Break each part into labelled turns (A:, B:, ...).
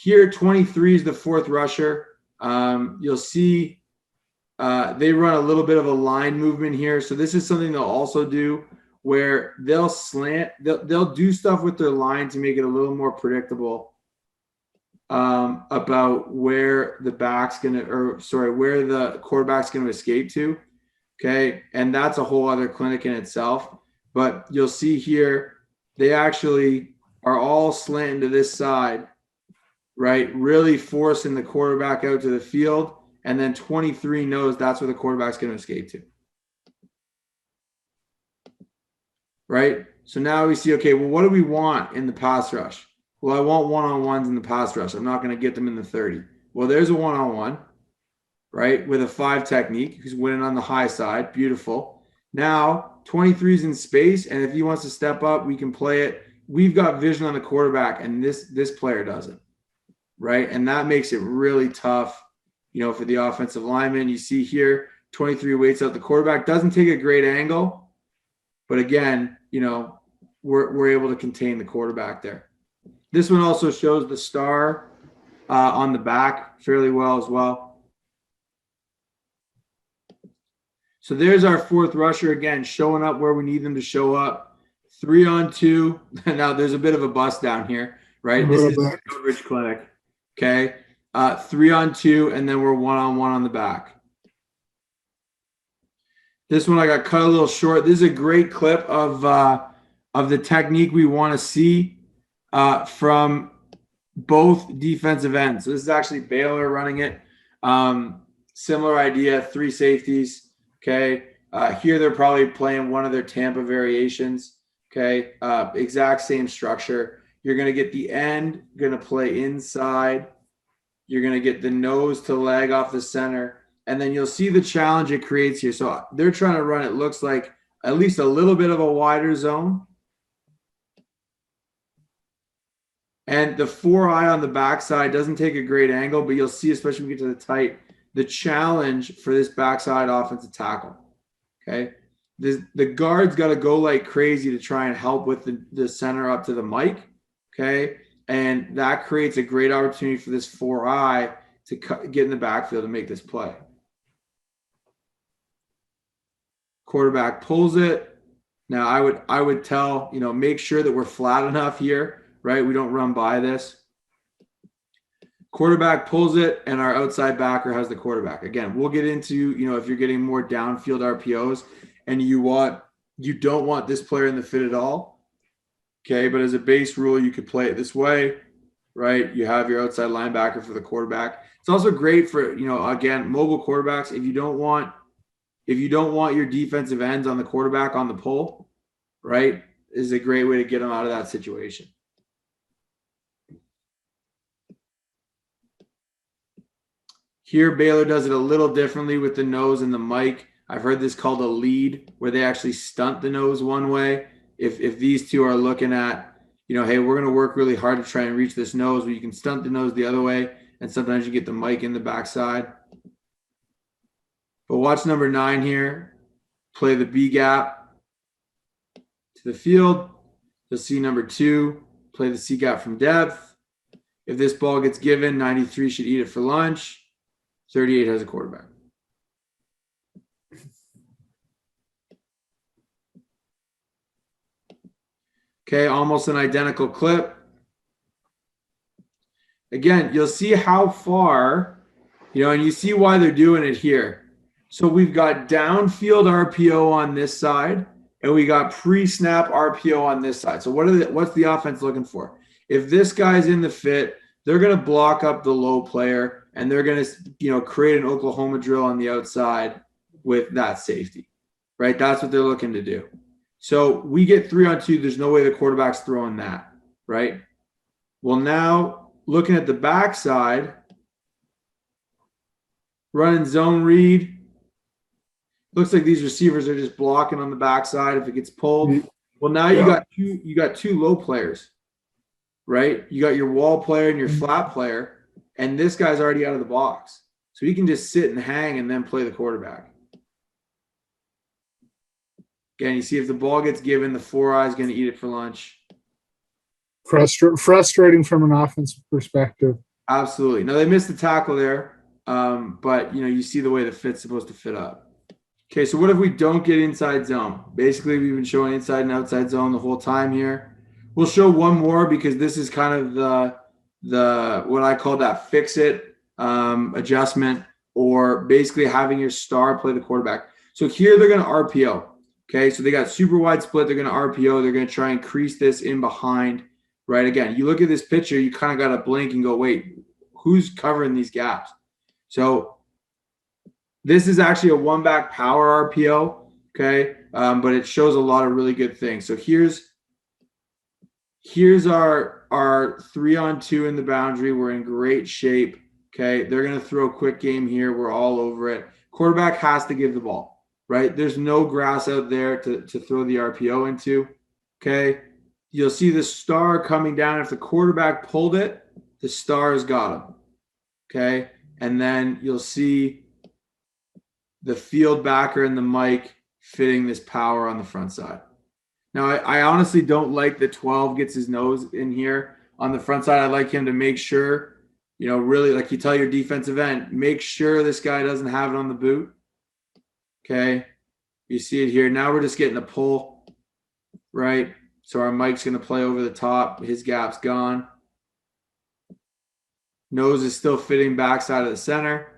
A: Here, 23 is the fourth rusher. You'll see they run a little bit of a line movement here. So this is something they'll also do where they'll slant, they'll do stuff with their line to make it a little more predictable about where the back's gonna, or sorry, where the quarterback's gonna escape to. Okay, and that's a whole other clinic in itself. But you'll see here, they actually are all slanting to this side, right? Really forcing the quarterback out to the field. And then 23 knows that's where the quarterback's going to escape to. Right? So now we see, okay, well, what do we want in the pass rush? Well, I want one-on-ones in the pass rush. I'm not going to get them in the 30. Well, there's a one-on-one, right? With a 5 technique. He's winning on the high side. Beautiful. Now, 23's in space, and if he wants to step up, we can play it. We've got vision on the quarterback, and this player doesn't, right? And that makes it really tough, you know, for the offensive lineman. You see here, 23 waits out the quarterback. Doesn't take a great angle, but again, you know, we're able to contain the quarterback there. This one also shows the star on the back fairly well as well. So there's our fourth rusher again, showing up where we need them to show up. 3-on-2. Now there's a bit of a bust down here, right? This is the coverage clinic. Okay. 3-on-2, and then we're 1-on-1 on the back. This one I got cut a little short. This is a great clip of the technique we want to see from both defensive ends. So this is actually Baylor running it. Similar idea, 3 safeties. Okay. Here they're probably playing one of their Tampa variations. Okay. Exact same structure. You're going to get the end, going to play inside. You're going to get the nose to leg off the center. And then you'll see the challenge it creates here. So they're trying to run, it looks like, at least a little bit of a wider zone. And the 4-eye on the backside doesn't take a great angle, but you'll see, especially when we get to the tight, the challenge for this backside offensive tackle. Okay. The guard's got to go like crazy to try and help with the center up to the mic. Okay. And that creates a great opportunity for this 4-eye to get in the backfield and make this play. Quarterback pulls it. Now I would tell, you know, make sure that we're flat enough here, right? We don't run by this. Quarterback pulls it, and our outside backer has the quarterback. Again, we'll get into, you know, if you're getting more downfield RPOs and you don't want this player in the fit at all. Okay, but as a base rule, you could play it this way, right? You have your outside linebacker for the quarterback. It's also great for, you know, again, mobile quarterbacks. If you don't want your defensive ends on the quarterback on the pull, right, is a great way to get them out of that situation. Here, Baylor does it a little differently with the nose and the mic. I've heard this called a lead, where they actually stunt the nose one way. If these two are looking at, you know, hey, we're going to work really hard to try and reach this nose, but you can stunt the nose the other way, and sometimes you get the mic in the backside. But watch number 9 here. Play the B gap to the field. You'll see number 2, play the C gap from depth. If this ball gets given, 93 should eat it for lunch. 38 has a quarterback. Okay, almost an identical clip. Again, you'll see how far, you know, and you see why they're doing it here. So we've got downfield RPO on this side, and we got pre-snap RPO on this side. So what's the offense looking for? If this guy's in the fit, they're going to block up the low player, and they're going to, you know, create an Oklahoma drill on the outside with that safety, right? That's what they're looking to do. So we get 3-on-2. There's no way the quarterback's throwing that, right? Well, now looking at the backside, running zone read. Looks like these receivers are just blocking on the backside if it gets pulled. Well, now you got two low players, right? You got your wall player and your flat player, and this guy's already out of the box. So he can just sit and hang and then play the quarterback. Again, you see if the ball gets given, the 4-eye is going to eat it for lunch.
B: Frustrating from an offensive perspective.
A: Absolutely. Now they missed the tackle there, but you see the way the fit's supposed to fit up. Okay, so what if we don't get inside zone? Basically, we've been showing inside and outside zone the whole time here. We'll show one more because this is kind of the what I call that fix it adjustment, or basically having your star play the quarterback. So here they're going to RPO. Okay, so they got super wide split. They're going to RPO. They're going to try and crease this in behind. Right, again, you look at this picture, you kind of got to blink and go, wait, who's covering these gaps? So this is actually a one back power RPO, okay, but it shows a lot of really good things. So here's our 3-on-2 in the boundary. We're in great shape. Okay, they're going to throw a quick game here. We're all over it. Quarterback has to give the ball, right? There's no grass out there to throw the RPO into. Okay, you'll see the star coming down. If the quarterback pulled it, the star's got him. Okay, and then you'll see the field backer and the mic fitting this power on the front side. Now, I honestly don't like that 12 gets his nose in here on the front side. I like him to make sure, really, like you tell your defensive end, make sure this guy doesn't have it on the boot. Okay, you see it here. Now we're just getting a pull, right? So our mic's going to play over the top. His gap's gone. Nose is still fitting backside of the center.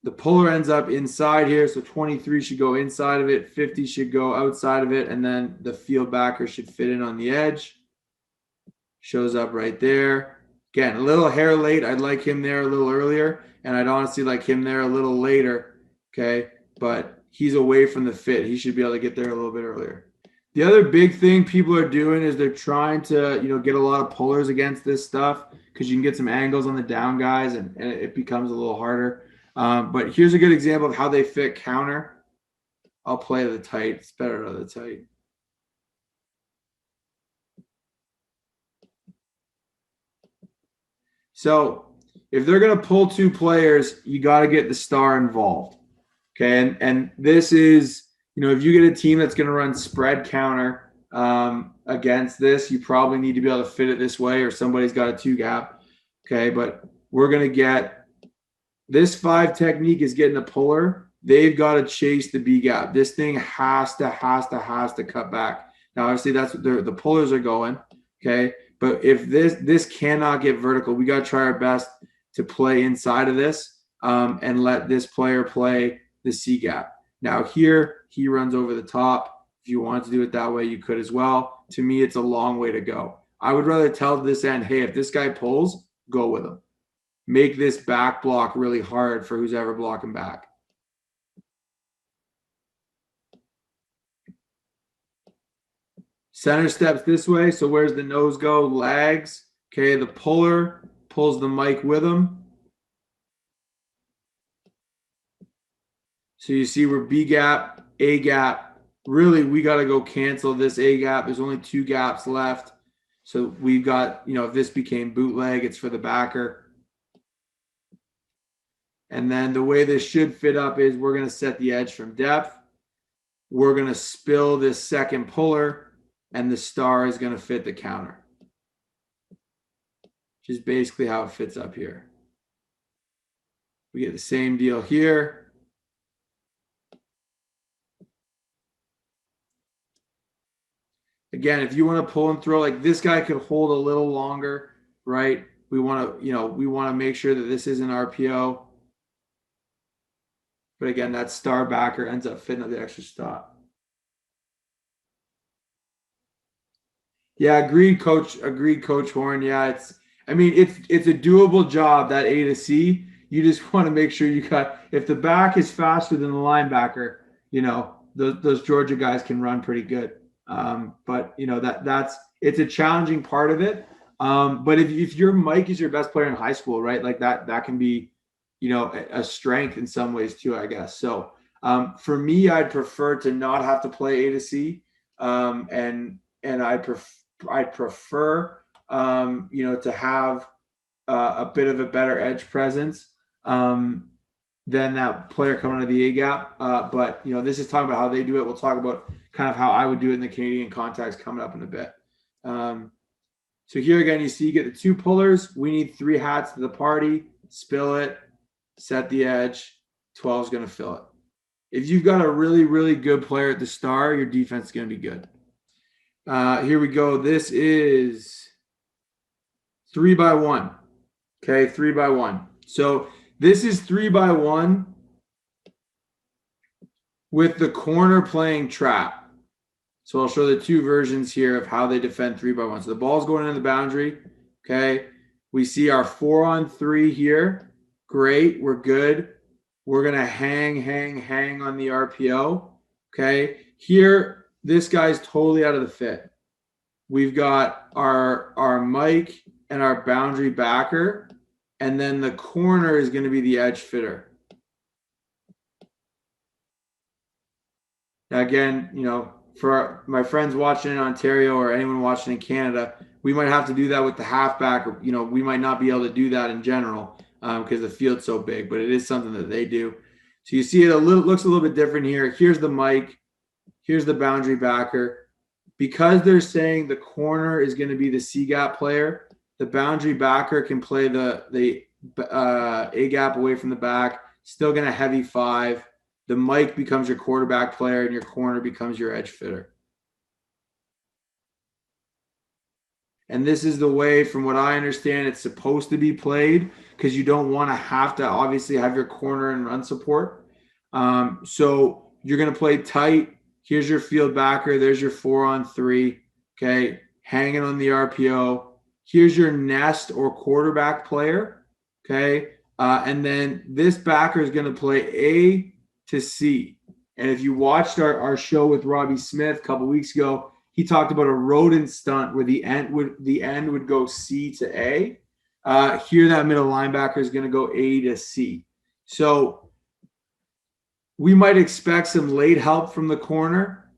A: The puller ends up inside here, so 23 should go inside of it, 50 should go outside of it, and then the field backer should fit in on the edge. Shows up right there. Again, a little hair late. I'd like him there a little earlier, and I'd honestly like him there a little later, okay? But he's away from the fit. He should be able to get there a little bit earlier. The other big thing people are doing is they're trying to, get a lot of pullers against this stuff because you can get some angles on the down guys, and it becomes a little harder. But here's a good example of how they fit counter. I'll play the tight. It's better to the tight. So if they're going to pull two players, you got to get the star involved. Okay. And this is, if you get a team that's going to run spread counter against this, you probably need to be able to fit it this way, or somebody's got a two gap. Okay. But we're going to get this 5 technique is getting a puller. They've got to chase the B gap. This thing has to cut back. Now, obviously, that's what the pullers are going. Okay. But if this cannot get vertical, we got to try our best to play inside of this and let this player play the C gap. Now here, he runs over the top. If you want to do it that way, you could as well. To me, it's a long way to go. I would rather tell this end, hey, if this guy pulls, go with him. Make this back block really hard for who's ever blocking back. Center steps this way. So where's the nose go? Lags. Okay, the puller pulls the mic with him. So you see we're B gap, A gap. Really, we got to go cancel this A gap. There's only 2 gaps left. So we've got, if this became bootleg, it's for the backer. And then the way this should fit up is we're going to set the edge from depth. We're going to spill this second puller, and the star is going to fit the counter. Which is basically how it fits up here. We get the same deal here. Again, if you want to pull and throw, like this guy could hold a little longer, right? We want to, make sure that this isn't RPO. But again, that star backer ends up fitting up the extra stop. Yeah, agreed, Coach Horn. Yeah, it's a doable job, that A to C. You just want to make sure you got, if the back is faster than the linebacker, those Georgia guys can run pretty good. But it's a challenging part of it. But if your Mike is your best player in high school, right? Like that can be, a strength in some ways too, I guess. So for me, I'd prefer to not have to play A to C. And I'd prefer to have a bit of a better edge presence than that player coming out of the A gap. But this is talking about how they do it. We'll talk about kind of how I would do it in the Canadian context coming up in a bit. So here again, you see you get the 2 pullers. We need 3 hats to the party. Spill it, set the edge. 12 is going to fill it. If you've got a really, really good player at the star, your defense is going to be good. Here we go. This is 3x1. Okay, 3x1. So this is 3x1 with the corner playing trap. So I'll show the 2 versions here of how they defend 3x1. So the ball's going into the boundary. Okay, we see our 4-on-3 here. Great, we're good. We're going to hang on the RPO. Okay, here, this guy's totally out of the fit. We've got our Mike and our boundary backer, and then the corner is going to be the edge fitter. Now, again, you know, for my friends watching in Ontario or anyone watching in Canada, we might have to do that with the halfback, or, you know, we might not be able to do that in general because the field's so big, but it is something that they do. So you see it looks a little bit different here. Here's the Mike. Here's the boundary backer. Because they're saying the corner is going to be the C-gap player, the boundary backer can play the A-gap away from the back, still going to heavy 5. The Mike becomes your quarterback player, and your corner becomes your edge fitter. And this is the way, from what I understand, it's supposed to be played, because you don't want to have to obviously have your corner and run support. So you're going to play tight. Here's your field backer. There's your 4-on-3. Okay, hanging on the RPO. Here's your nest or quarterback player. Okay, and then this backer is going to play A to C. And if you watched our show with Robbie Smith a couple weeks ago, he talked about a rodent stunt where the end would go C to A. Here, that middle linebacker is going to go A to C. So we might expect some late help from the corner,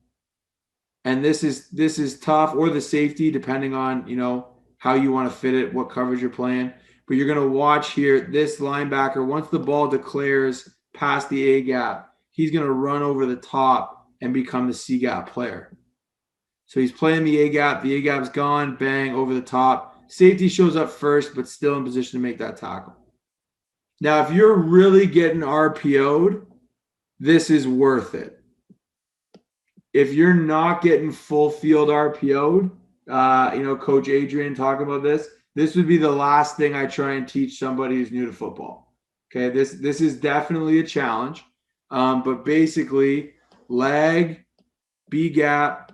A: and this is tough, or the safety, depending on, you know, how you want to fit it, what coverage you're playing. But you're going to watch here, this linebacker, once the ball declares past the A gap, he's going to run over the top and become the C gap player. So he's playing the A gap. The A gap's gone, bang, over the top. Safety shows up first, but still in position to make that tackle. Now, if you're really getting RPO'd, this is worth it. If you're not getting full field RPO'd, you know, Coach Adrian talking about this would be the last thing I try and teach somebody who's new to football. Okay, this is definitely a challenge, but basically leg, B gap,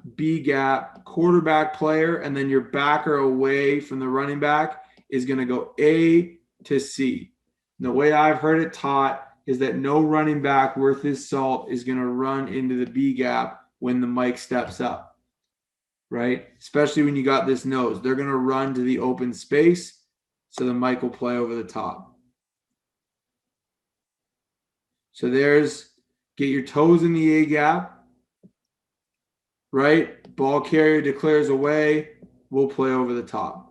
A: quarterback player, and then your backer away from the running back is going to go A to C. And the way I've heard it taught is that no running back worth his salt is going to run into the B gap when the Mike steps up, right? Especially when you got this nose. They're going to run to the open space, so the Mike will play over the top. So there's, get your toes in the A gap, right? Ball carrier declares away, we'll play over the top.